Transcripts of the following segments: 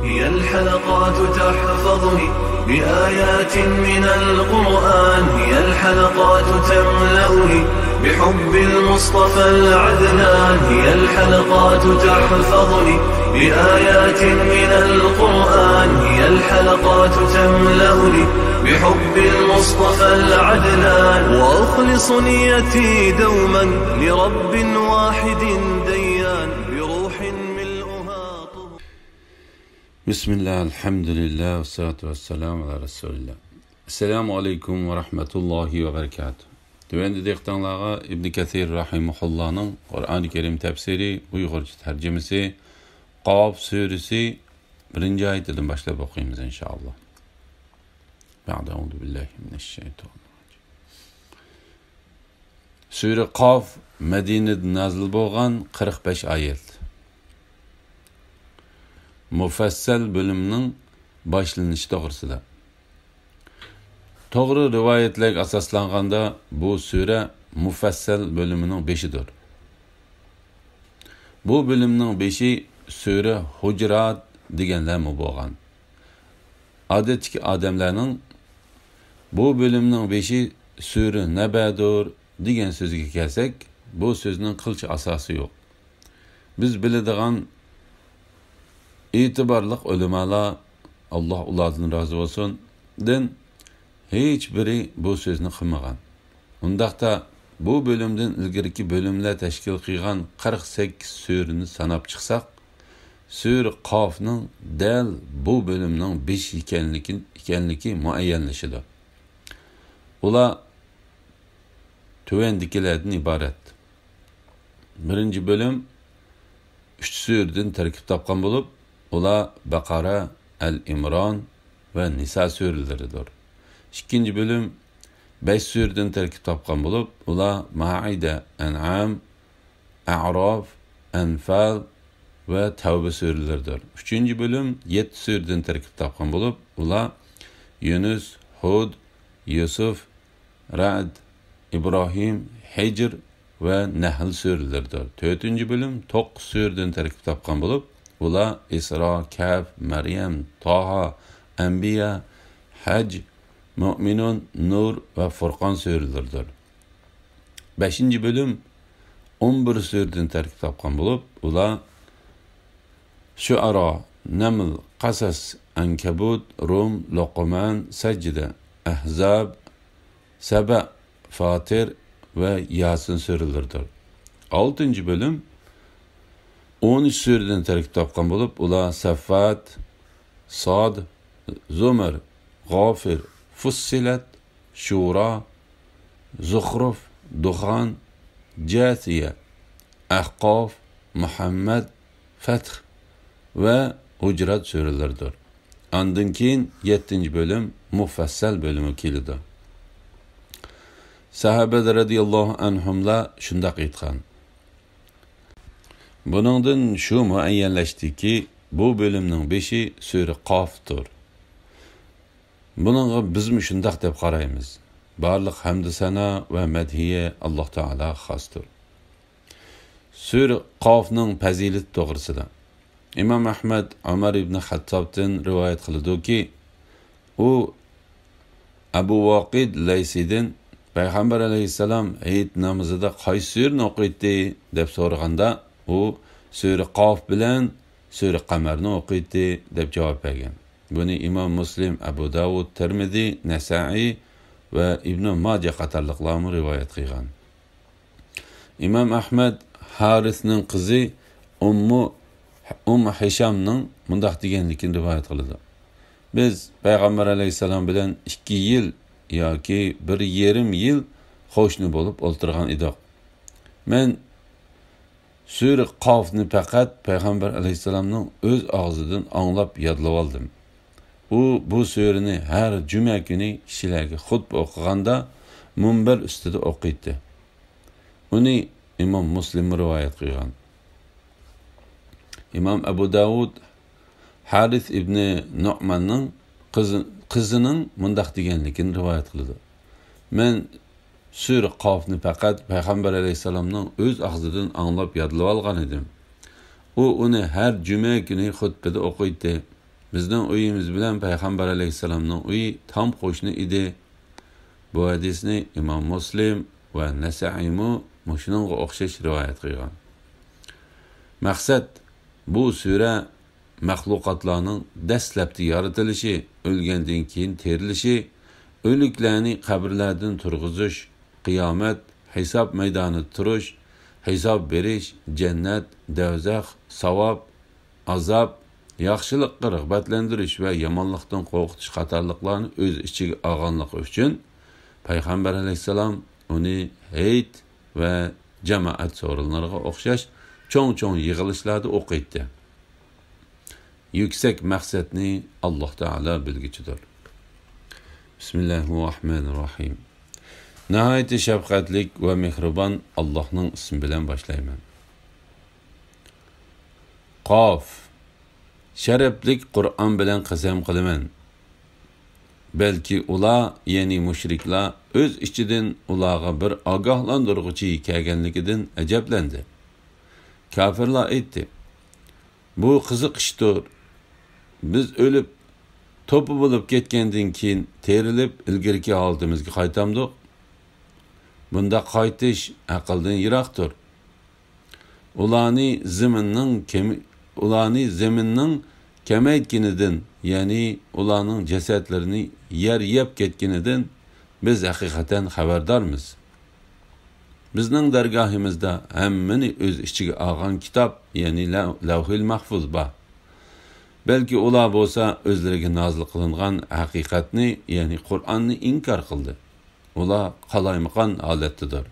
هي الحلقات تحفظني بآيات من القرآن، هي الحلقات تملأني بحب المصطفى العدنان، هي الحلقات تحفظني بآيات من القرآن، هي الحلقات تملأني بحب المصطفى العدنان، وأخلص نيتي دوما لرب واحد ديان بروح ملؤها طهور. بسم الله الحمد لله والصلاة والسلام على رسول الله. Esselamu Aleyküm ve Rahmetullahi ve Berekatuhu. Düvendi dektanlığa İbn Kathir Rahimullah'ın Kur'an-ı Kerim tefsiri, Uygurca tercümesi, Kaf suresi 1. ayetinden başlayıp okuyayım inşallah. Ba'de euzu billahi mineşşeytanirracim. Sure Kaf Medine'de nazil bolgan 45 ayet. Mufassal bölümünün başlanışı doğrusida. Toğru rivayetlerge asaslanganda bu sure mufassal bölümünün 5'idir. Bu bölümünün 5'i sure Hucurat degenler mi bolgan. Adetki adamlarının bu bölümünün 5'i sure Nebe'dir degen sözüge kelsek, bu sözünün kılç asası yok. Biz biladigan itibarlıq ulemalar, Allah ulardan razı olsun, hiç biri bu sözünü qılmagan. Undaqda bu bölümden ilgiriki bölümler teşkil qilgan 48 sureni sanap çıksak, Sure Qaf'ның dal bu bölümnің 5 ekanligi muayyanlashidir. Ular tövendikilerden ibaret. Birinci bölüm 3 sureden terkib topgan bo'lib, ular Baqara, Al-Imron ve Nisa sureleridir. İkinci bölüm 5 sureden terkib topgan bo'lib, ular Maide, An'am, A'raf, Anfal ve Tevbe sureleridir. Üçüncü bölüm 7 sureden terkib topgan bo'lib, ular Yunus, Hud, Yusuf, Ra'd, İbrahim, Hicr ve Nahl sureleridir. Dördüncü bölüm 9 sureden terkib topgan bo'lib, ular İsra, Kaf, Meryem, Taha, Enbiya, Hac, Mü'minun, Nur ve Furqan sureleridir. 5. bölüm 11 sureden terkib topgan bo'lib, ular Şuara, Naml, Qasas, Ankabut, Rum, Luqman, Secde, Ahzab, Saba, Fatir ve Yasin sureleridir. 6. bölüm 13 sureden terkib topgan bo'lib, ular Saffat, Sad, Zumar, G'afir, Fussilat, Shura, Zukhruf, Duhan, Jathiya, Ahqaf, Muhammed, Fath ve Hucurat sureleridir. Andan keyin 7. bölüm mufassal bölümü keldi. Sahabeler radiyallahu anhumlar shundaq aytgan. Buningdan shu muayyanlashdiki, bu bölümning 5'i sure Qaf'dir. Buningga bizmi shundaq deb qaraymiz. Barliq hamd sana ve madhiye Alloh taolo xosdir. Sure Qaf'ning fazilat to'g'risida İmam Ahmed Ömer ibn Hattab'dan rivayet kıldı ki, o Abu Vakid Laysi'den Peygamber aleyhisselam Eid namazıda qaysi sureni o'qiydi deb so'raganda, o Sure Qaf bilan Sure Qamarni o'qiydi deb javob bergan. Buni İmam Muslim, Abu Davud, Tirmizi, Nasa'i ve İbn Majah qatorliqlar rivayet qilgan. İmam Ahmed Harisning qizi Hishamning mundaq deganligini rivoyat qiladi. Biz Payg'ambar alayhisalom bilan 2 yil yoki 1,5 yil qo'shni bo'lib o'ltirgan edik. Men Sure Qafni faqat Payg'ambar alayhisalomning o'z og'zidan anglab yodlab oldim. U bu sureni har juma kuni kishilarga xutba o'qiganda minbar ustida o'qiydi. Uni İmam Muslim rivoyat qilgan. İmam Abu Davud Haris ibn Nu'man'ın qizining mundaq deganligini rivoyat qildi. Men Sure Qafni faqat Payg'ambar alayhisalomning o'z og'zidan anglab yodlab olgan edim. U uni har juma kuni xutbada o'qiydi. Bizning uyimiz bilan payg'ambar alayhissalomning uyi tam qo'shni edi. Bu hadisni Imom Muslim va Nasai shuningga o'xshash rivoyat qilgan. Maqsad bu sura maxluqotlarning dastlabki yaratilishi, o'lgandan keyin terilishi, o'liklarni qabrlardan turg'izish, qiyomat, hisob maydonida turish, hisob berish, jannat, do'zax, savob, azob, yaxshilikqa rag'batlantirish va yomonlikdan qo'rqitish qatorliqlarni o'z ichiga olganligi uchun payg'ambar alayhissalom uni hayit va jamoat so'rinlariga o'xshash cho'ng yig'ilishlarda o'qiydi. Yuksak maqsadni Alloh taolo bilguchidir. Bismillahirrohmanirrohim. Nihoyat shafqatlik va mehribon Allohning ismi bilan boshlayman. Qof. Sharaflik Qur'on bilan qasam qilaman. Balki ular, ya'ni mushriklar o'z ichidan ularga bir ogohlantiruvchi kelganligidan ajablandi. Kafirlar aytdi: "Bu qiziq ishdir. Biz o'lib to'pi bo'lib ketgandan keyin terilib ilgirki holimizga qaytamdik. Bunda qaytish aqldan yiroqdir. Ularni zaminning kamaytginidan, ya'ni ularning jasadlarini yer yeb ketganidan biz haqiqatan xabardormiz. Bizning dargohimizda hammani o'z ichiga olgan kitob, ya'ni Lavhul Mahfuz bor. Balki ular bo'lsa o'zlariga nozil qilingan haqiqatni, ya'ni Qur'onni inkor qildi. Ular qalaymaqon holatdadir."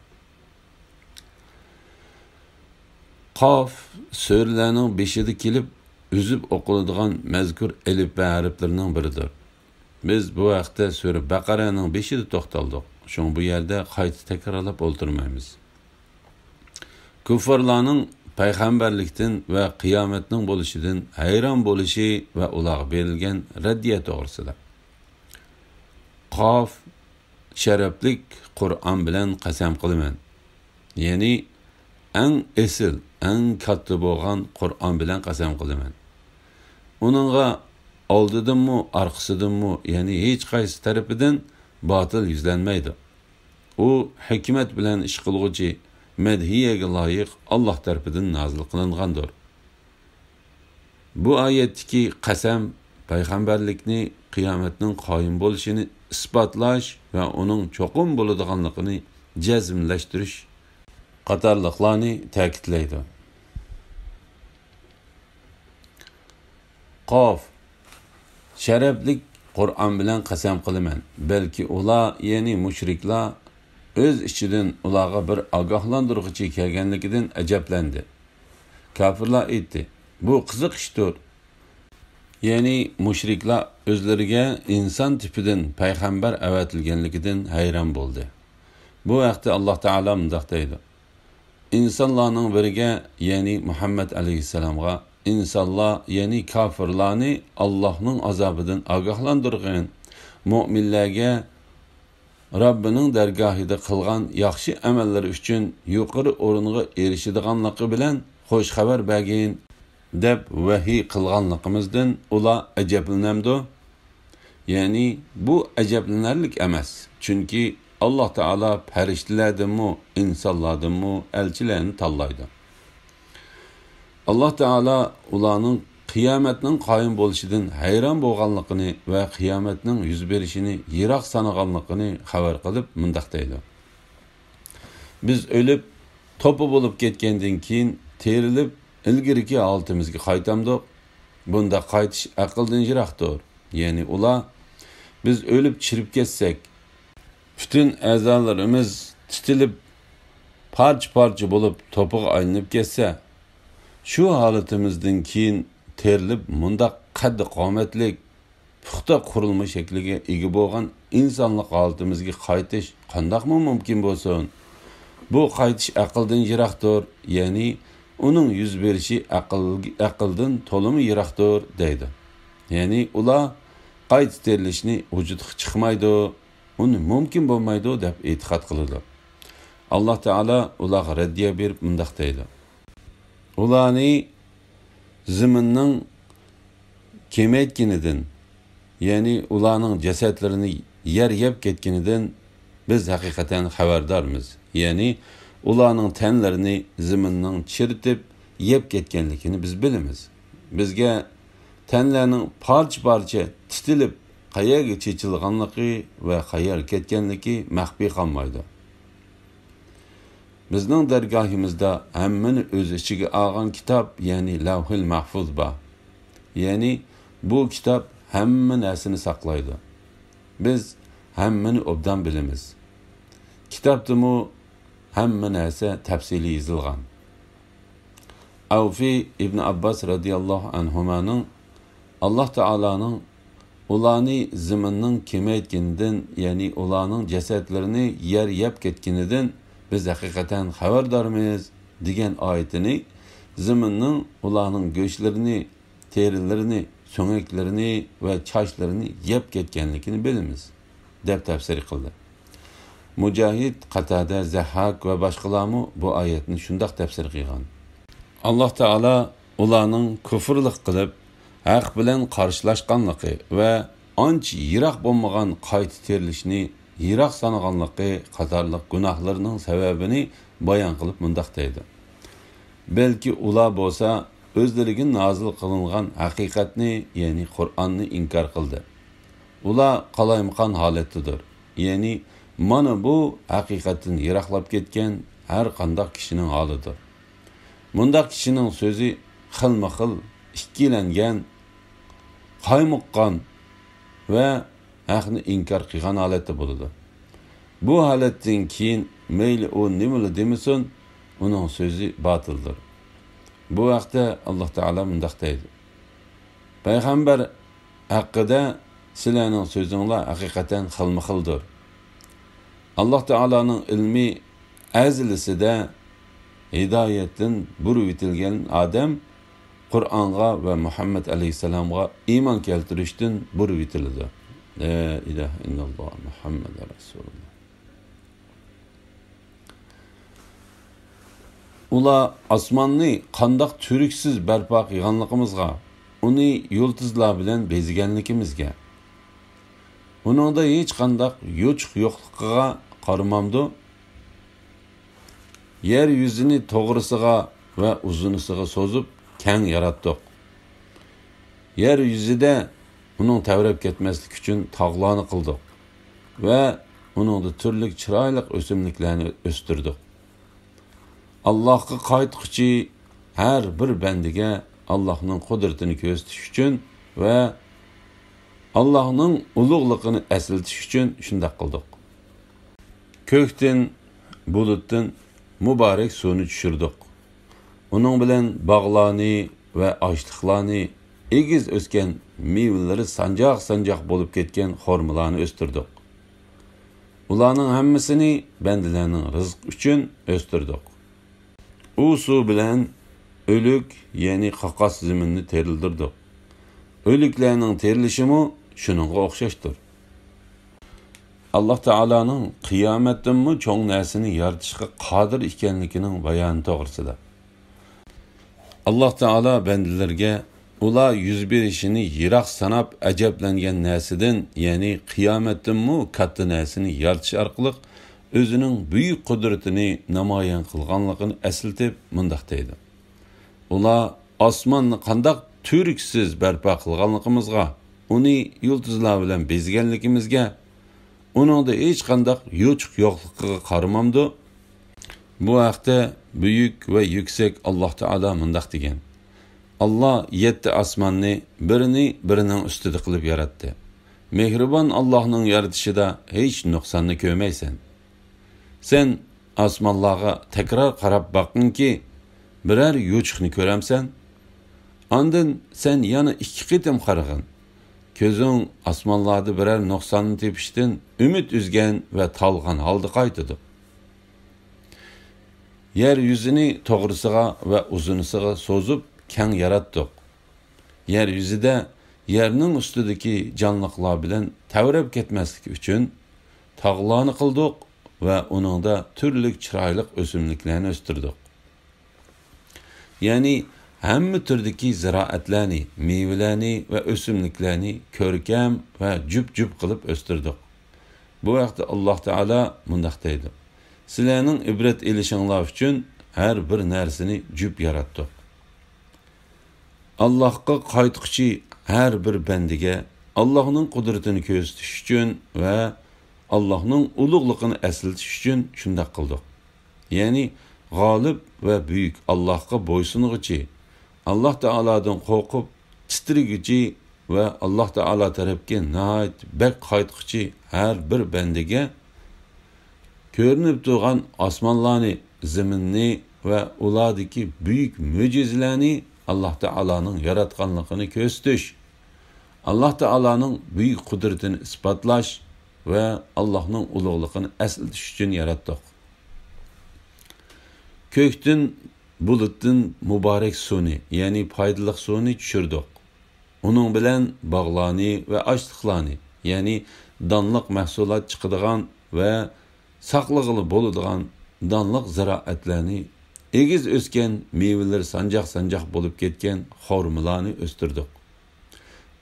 Qof so'rlarning beshida kelib uzib o'qiladigan mazkur elif va harflarning biridir. Biz bu vaqtda sura Baqaraning 5ida to'xtaldik. Shuning bu yerda qayta takrorlab o'ltirmaymiz. Kufrlarning payg'ambarlikdan va qiyomatning bo'lishidan hayron bo'lishi va ularga berilgan raddiya to'g'risida. Qof. Sharaflik Qur'on bilan qasam qilaman. Ya'ni eng esil, eng katta bo'lgan Qur'on bilan qasam qilaman. Uningga oldidanmi, orqasidanmi, ya'ni hech qaysi tarafidan botil yuzlanmaydi. U hikmat bilan ish qilguvchi, madhiyaga loyiq Alloh tarafidan nozil qilingandir. Bu oyatdagi qasam payg'ambarlikni, qiyomatning qoyim bo'lishini isbotlash va uning cho'qim bo'ladiganligini jazmlashtirish qatorliqlarni ta'kidlaydi. Qof. Sharaflik Qur'on bilan qasam qilaman. Balki ular, ya'ni mushriklar o'z ichidan ularga bir ogohlantiruvchi kelganligidan ajablandi. Kafirlar aytdi: "Bu qiziq ishdir." Ya'ni mushriklar o'zlariga inson tipidan payg'ambar avatilganligidan hayron bo'ldi. Bu vaqtda Alloh taolo mundaq deydi: "İnsanlarning biriga, ya'ni Muhammad alayhissalomga, insonlar, ya'ni kafirlarni Allohning azobidan ogohlantirgan, mu'minlarga Robbining dargohida qilgan yaxshi amallari uchun yuqori o'ringa erishadiganligi bilan xo'sh xabar bergin deb vahiy qilganligimizdan ular ajablanamdi." Ya'ni bu ajablanarlik emas. Chunki Alloh taolo farishtalardanmi, insonlardanmi elchilarni tanlaydi. Alloh taolo ularning qiyomatning qoyim bo'lishidan hayron bo'lganligini va qiyomatning yuz berishini yiroq sanaganligini xabar qilib mundaq deydi: "Biz o'lib to'pi bo'lib ketgandan keyin terilib ilgirki holimizga qaytamdik. Bunda qaytish aqldan yiroqdir." Ya'ni ular biz o'lib chirib ketsak, bütün a'zolarimiz titilib parcha bo'lib to'piga aylanib ketsa, shu holatimizdan keyin terilib mundaq qaddi qomatlik, puxta qurilma shakliga ega bo'lgan insonlik holatimizga qaytish qandoqmi mumkin bo'lsin? Bu qaytish aqldan yiroqdir, ya'ni uning yuz berishi aqldan to'limi yiroqdir deydi. Ya'ni ular qayta terilishni vujudga chiqmaydi, uni mumkin bo'lmaydi deb e'tiqod qiladi. Alloh taolo ularga raddiya berib mundaq deydi: "Ularni zaminning kemaytganidan, ya'ni ularning jasadlarini yer yeb ketganidan biz haqiqatan xabardormiz. Ya'ni ularning tanlarini zaminning chiritib yeb ketganligini biz bilamiz. Bizga tanlarning parcha-parcha titilib qayerga chechilganligi va qayerga ketganligi maxfiy qolmaydi. Bizning dargohimizda hammani o'z ichiga olgan kitob, ya'ni Lavhul Mahfuz bor. Ya'ni bu kitob hamma narsani saqlaydi. Biz hammani obdan bilamiz. Kitobdimi hamma narsa tafsili yozilgan. Avfi ibn Abbas radiyallohu anhumaning Alloh taolaning ularni zaminning kemaytganidan, ya'ni ularning jasadlarini yer yeb ketganidan biz haqiqatan xabardormiz degan oyatini zaminning ularning go'shtlarini, terilarini, so'ngaklarini va chochlarini yeb ketganligini bilamiz deb tafsir qildi. Mujahid, Qatada, Zahhak va boshqalarmi bu oyatni shunday tafsir qilgan. Alloh taolo ularning kufrlik qilib haq bilan qarshilashganligi va ancha yiroq bo'lmagan qayta terilishni yiroq sanaganligi qatorliq gunohlarning sababini bayon qilib mundaq deydi. Balki ular bo'lsa o'zlariga nozil qilingan haqiqatni, ya'ni Qur'onni inkor qildi. Ular qalaymaqon holatdadir. Ya'ni mana bu haqiqatdan yiroqlab ketgan har qanday kishining holidir. Mundaq kishining so'zi xilma-xil ikkilangan, qaymoqqan va haqni inkor qilgan holatda bo'ladi. Bu holatdan keyin mayli u nima demasin, uning so'zi botildir. Bu vaqtda Alloh taolo mundaq deydi: Payg'ambar haqida sizlarning so'zinglar haqiqatan xilma-xildir. Alloh taoloning ilmi azlisida hidoyatdan burib etilgan odam Qur'onga va Muhammad alayhisalomga iymon keltirishdan burib etiladi. La ilaha illalloh Muhammad rasululloh. Ular osmonni qandoq turiksiz barpo qilganligimizga, uni yulduzlar bilan bezganligimizga, uningda hech qanday yo'chiq yo'qligiga qaramamdi. Yer yuzini to'g'risiga va uzunisiga so'zib keng yaratdik. Yer yuzida uning tavrab ketmaslik uchun tog'larni qildik va uningda turli chiroyli o'simliklarni o'stirdik. Allohga qaytquchi har bir bandiga Allohning qudratini ko'rsatish uchun va Allohning ulug'ligini eslatish uchun shunday qildik. Ko'kdan, bulutdan muborak suvni tushirdik. Uning bilan bog'larni va ochliqlarni, egiz o'sgan mevalari sanjoq-sanjoq bo'lib ketgan xormalarni o'stirdik. Ularning hammasini bandalarning rizq uchun o'stirdik. U suv bilan o'lik, ya'ni qaqas zaminni terildirdik. O'liklarning terilishimi shuningga o'xshashdir. Alloh taolaning qiyomatdanmi cho'ng narsani yaratishga qodir ekanligining bayoni to'g'risida. Alloh taolo bandalarga ular yuz berishini yiroq sanab ajablangan narsadan, ya'ni qiyomatdanmi katta narsani yaratish orqali o'zining buyuk qudratini namoyon qilganligini eslatib mundaq deydi: Ular osmonni qandoq turiksiz barpo qilganligimizga, uni yulduzlar bilan bezganligimizga, uningda hech qanday yo'chiq yo'qligiga qaramamdi. Bu haqda buyuk va yuksak Alloh taolo mundaq degan: Allah 7 osmonni birining ustida qilib yaratdi. Mehribon Allohning yaratishida hech nuqsonni ko'rmaysan. Sen osmonlarga takror qarab boqqinki, biror yo'chiqni ko'ramsan. Ondan sen yana 2 qitim qarag'in. Ko'zing osmonlarda biror nuqsonni tepishdan umid uzgan va talg'an holda qaytadi. Yer yuzini to'g'risiga va uzunisiga so'zib keng yaratdik. Yer yuzida yerning ustidagi jonliqlar bilan tavrab ketmaslik uchun tog'larni qildik va uningda turli chiroyli o'simliklarni o'stirdik. Ya'ni hamma turdagi ziroatlarni, meyvelarni va o'simliklarni ko'rkam va jup-jup qilib o'stirdik. Bu vaqtda Alloh taolo mundaq deydi: sizlarning ibrat elishinglar uchun har bir narsani jup yaratdik. Allohga qaytquchi har bir bandiga Allohning qudratini ko'rsatish uchun va Allohning ulug'ligini eslatish uchun shunday qildik. Ya'ni g'olib va buyuk Allohga bo'ysunguchi, Alloh taolodan qo'rqib titriguchi va Alloh taolo tarafga nihoyat bak qaytquchi har bir bandiga ko'rinib turgan osmonlarni, zaminni va ulardagi buyuk mo'jizalarni Alloh taoloning yaratganligini ko'rsatish, Alloh taoloning buyuk qudratini isbotlash va Allohning ulug'ligini eslatish uchun yaratdik. Ko'kdan, bulutdan muborak suvni, ya'ni foydali suvni tushirdik. Uning bilan bog'larni va ochliqlarni, ya'ni donliq mahsulot chiqadigan va saqlag'ili bo'ladigan donliq ziroatlarni, egiz o'sgan meyveler sanjaq-sanjaq bo'lib ketgan xormalarni o'stirdik.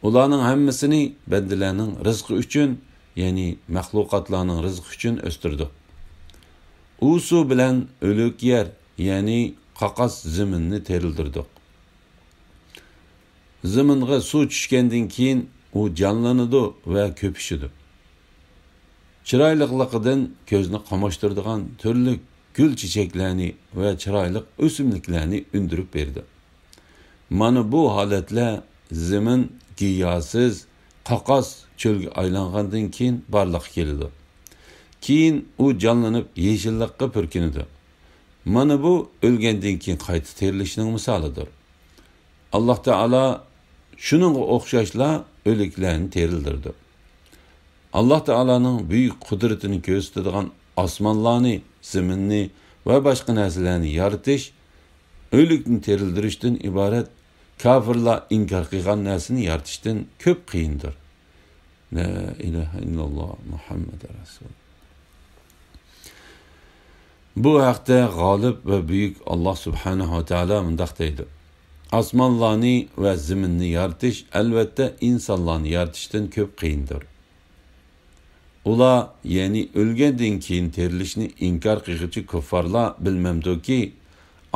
Ularning hammasini bandalarning rizqi uchun, ya'ni maxluqotlarning rizqi uchun o'stirdik. U suv bilan o'lik yer, ya'ni qaqas zaminni terildirdik. Zaminga suv tushgandan keyin u jonlanadi va ko'pishidi. Chiroyliqligidan ko'zni qamashtiradigan turli gul çiçeklerini ve chiroyli o'simliklarni undirib berdi. Mana bu holatlar zamin giyosiz, qaqas cho'lga aylangandan keyin barliq keldi. Keyin u jonlanib yeshillikqa purkinadi. Mana bu o'lgandan keyin qayta terilishning misolidir. Alloh taolo shuningga o'xshashla o'liklarni terildirdi. Alloh taoloning buyuk qudratini ko'rsatadigan osmonlarni, zaminni va boshqa narsalarni yaratish o'likni terildirishdan iborat kafirlar inkor qilgan narsani yaratishdan ko'p qiyindir. La ilaha illalloh Muhammad rasul. Bu haqda g'olib va buyuk Alloh subhanahu va taolo mundaq deydi: osmonlarni va zaminni yaratish albatta insonlarni yaratishdan ko'p qiyindir. Ular, ya'ni o'lgandan keyin terilishni inkor qiluvchi kuffarlar bilmamdiki,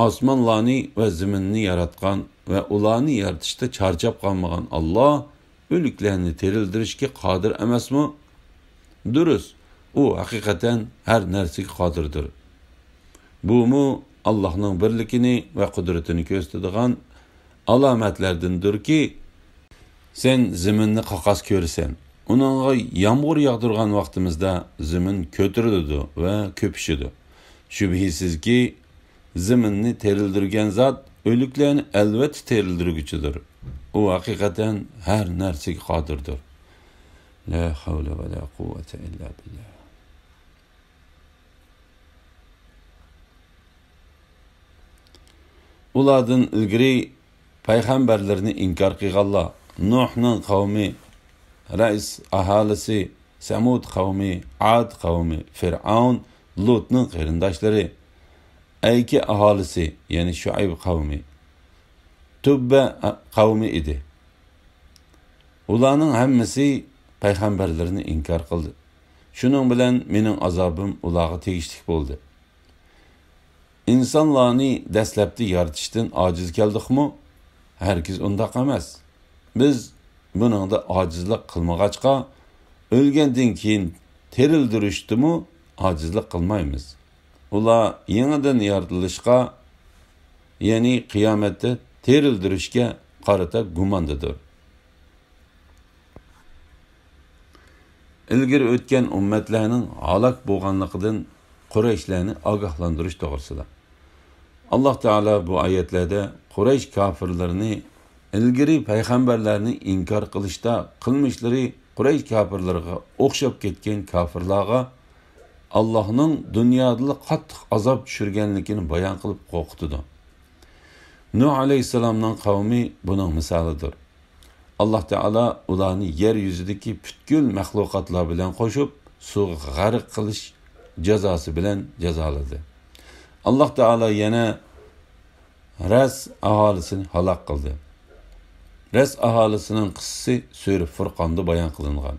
osmonlarni va zaminni yaratgan va ularni yaratishda charchab qolmagan Alloh o'liklarni terildirishga qodir emasmi? Durust, u haqiqatan har narsaga qodirdir. Bu Allohning birligini va qudratini ko'rsatadigan alomatlardandirki, sen zaminni qaqas ko'rsan, uningga yomg'ir yog'dirgan vaqtimizda zamin ko'tariladi va ko'pishadi. Shubhisizki, zaminni terildirgan zot o'liklarni albatta terildirguchidir. U haqiqatan har narsaga qodirdir. La havla va la quvvata illa billah. Ulardan ilgari payg'ambarlarni inkor qilganlar, Nuhning qavmi, Rais aholisi, Samud qavmi, Ad qavmi, Fir'aun, Lutning qarindoshlari, Ayki aholisi, ya'ni Shuayb qavmi, Tubba qavmi edi. Ularning hammasi payg'ambarlarni inkor qildi. Shuning bilan mening azobim ularga tegishli bo'ldi. İnsanlarni dastlabki yaratishdan ojiz keldikmi? Herkes undaq emas. Biz buningda ojizlik qilmag'achqa, o'lgandan keyin terildirishdimi ojizlik qilmaymiz. Ular yangidan yaratilishga, ya'ni qiyomatda terildirishga qarata gumondadir. Ilgari o'tgan ummatlarning halok bo'lganligidan Qurayshlarni ogohlantirish to'g'risida. Alloh taolo bu oyatlarda Quraysh kofirlarini ilgari payg'ambarlarni inkor qilishda qilmishlari Quraysh kofirlariga o'xshab ketgan kofirlarga Allohning dunyoda qattiq azob tushirganligini bayon qilib qo'rqitdi. Nuh alayhisalomning qavmi buning misolidir. Alloh taolo ularni yer yuzidagi butkul maxluqotlar bilan qo'shib suvga g'arq qilish jazosi bilan jazoladi. Alloh taolo yana Ras aholisini halok qildi. Ras aholisining qissasi Sura Furqonda bayon qilingan.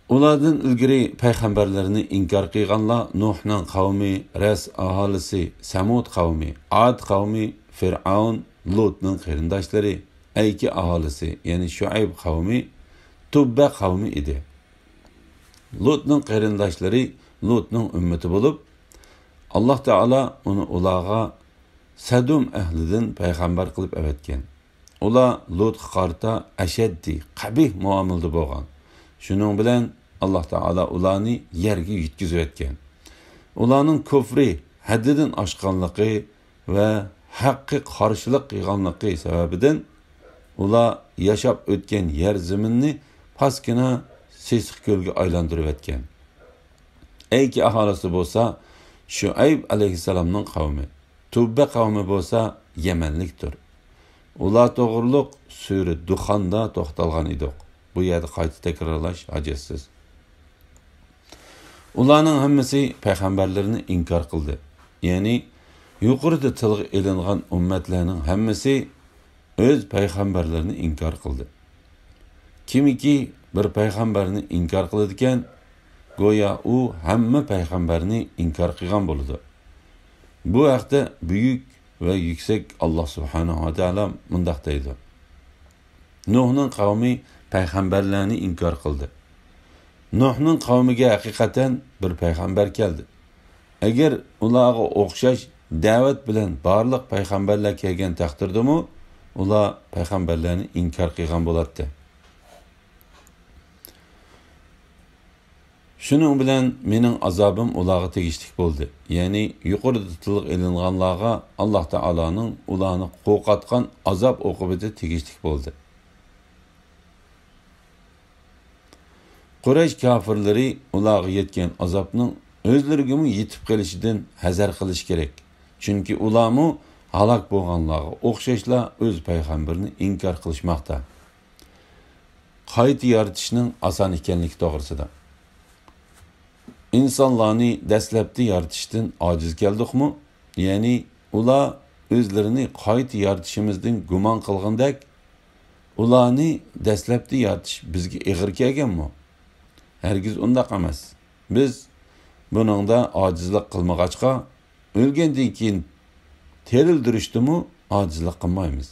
Ulardan ilgari payg'ambarlarni inkor qilganlar Nuhning qavmi, Ras aholisi, Samud qavmi, Ad qavmi, Fir'aun, Lutning qarindoshlari, Ayki aholisi, ya'ni Shuayb qavmi, Tubba qavmi edi. Lutning qarindoshlari Lutning ummati bo'lib, Alloh taolo uni ularga Sadum ahlidan payg'ambar qilib avatgan. Ular Lutga qarta ashaddiy, qabih muomalada bo'lgan. Shuning bilan Alloh taolo ularni yerga yetkazib etgan. Ularning kufri, haddidan oshganligi va haqqi qarshilik qilganligi sababidan ular yashab o'tgan yer zaminni paskina sesiq ko'lga aylantirib etgan. Ayki aholisi bo'lsa Shuayb alayhissalomning qavmi, Tubba qavmi bo'lsa Yamanlikdir. Ular to'g'riliq Sura Duxonda to'xtalgan edik. Bu yerda qayta takrorlash ajoysiz. Ularning hammasi payg'ambarlarni inkor qildi. Ya'ni yuqorida tilga ilingan ummatlarning hammasi o'z payg'ambarlarini inkor qildi. Kimiki bir payg'ambarni inkor qiladi ekan, go'yo u hamma payg'ambarni inkor qilgan bo'ladi. Bu haqda buyuk va yuksak Alloh subhanahu va taolo mundaq deydi. Nuhning qavmi payg'ambarlarni inkor qildi. Nuhning qavmiga haqiqatan bir payg'ambar keldi. Agar ularga o'xshash da'vat bilan barliq payg'ambarlar kelgan taqdirdami, ular payg'ambarlarni inkor qilgan bo'ladi. Shuning bilan mening azobim ularga tegishli bo'ldi. Ya'ni yuqorida tilga ilinganlarga Alloh taoloning ularni qo'rqatgan azob oqibati tegishli bo'ldi. Quraysh kafirlari ularga yetgan azobning o'zlariga yetib kelishidan hazar qilish kerak. Chunki ularmu halok bo'lganlarga o'xshashla o'z payg'ambarini inkor qilishmoqda. Qayta yaratishning oson ekanligi to'g'risida. İnsanlarni dastlabki yaratishdan ojiz keldikmi? Ya'ni ular o'zlarini qayta yaratishimizdan gumon qilgandek, ularni dastlabki yaratish bizga ig'ir kelganmi? Hargiz undaq emas. Biz buningda ojizlik qilmag'achqa, o'lgandan keyin terildirishdimi ojizlik qilmaymiz.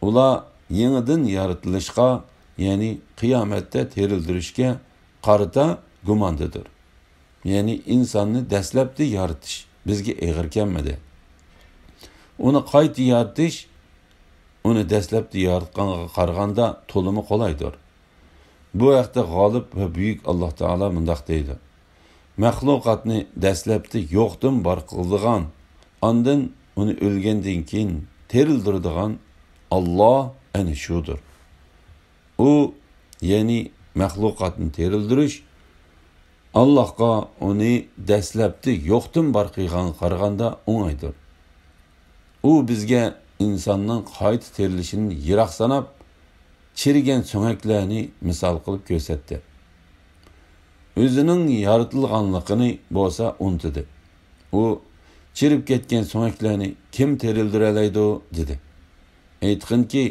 Ular yangidan yaratilishga, ya'ni qiyomatda terildirishga qarata gumondadir. Ya'ni insonni dastlabki yaratish bizga ig'ir kelmadi. Uni qayta yaratish uni dastlabki yaratganga qaraganda to'limi qolaydir. Bu haqda g'olib va buyuk Alloh taolo mundaq deydi. Maxluqotni dastlabki yo'qdan bor qildigan, ondan uni o'lgandan keyin terildiradigan Alloh ana shudir. U ya'ni maxluqotni terildirish Allohga uni dastlabki yo'qdan bor qilgan qaraganda o'ng'aydir. U bizga insonning qayta terilishini yiroq sanab, chirigan so'ngaklarni misol qilib ko'rsatdi. O'zining yaratilganligini bo'lsa untidi. U chirib ketgan so'ngaklarni kim terildiradi dedi. Aytqinki,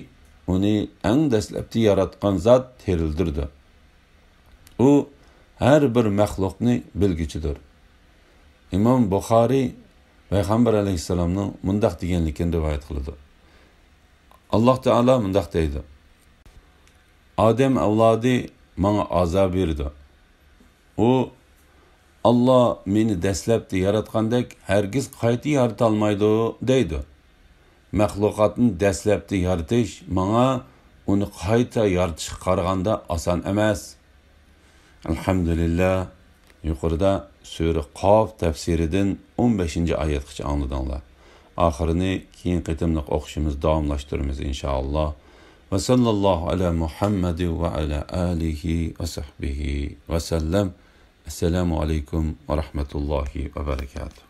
uni eng dastlabki yaratgan zot terildirdi. U her bir maxluqni bilguchidir. İmam Buxoriy Payg'ambar alayhissalomning mundaq deganligini rivoyat qiladi. Alloh taolo mundaq deydi. Odam avlodi menga azob berdi. U Alloh meni dastlabki yaratgandek hargiz qayta yarata olmaydi deydi. Maxluqotni dastlabki yaratish menga uni qayta yaratishga qaraganda oson emas. Elhamdülillah, yuqorida Sura Qof tafsiridan 15-oyatgacha angladinglar. Oxirini keyin qitimliq o'qishimiz davomlashtiramiz inshaalloh. Va sallallohu ala Muhammad va ala alihi va sahbihi va sallam. Assalomu alaykum va rahmatullohi va barakatuh.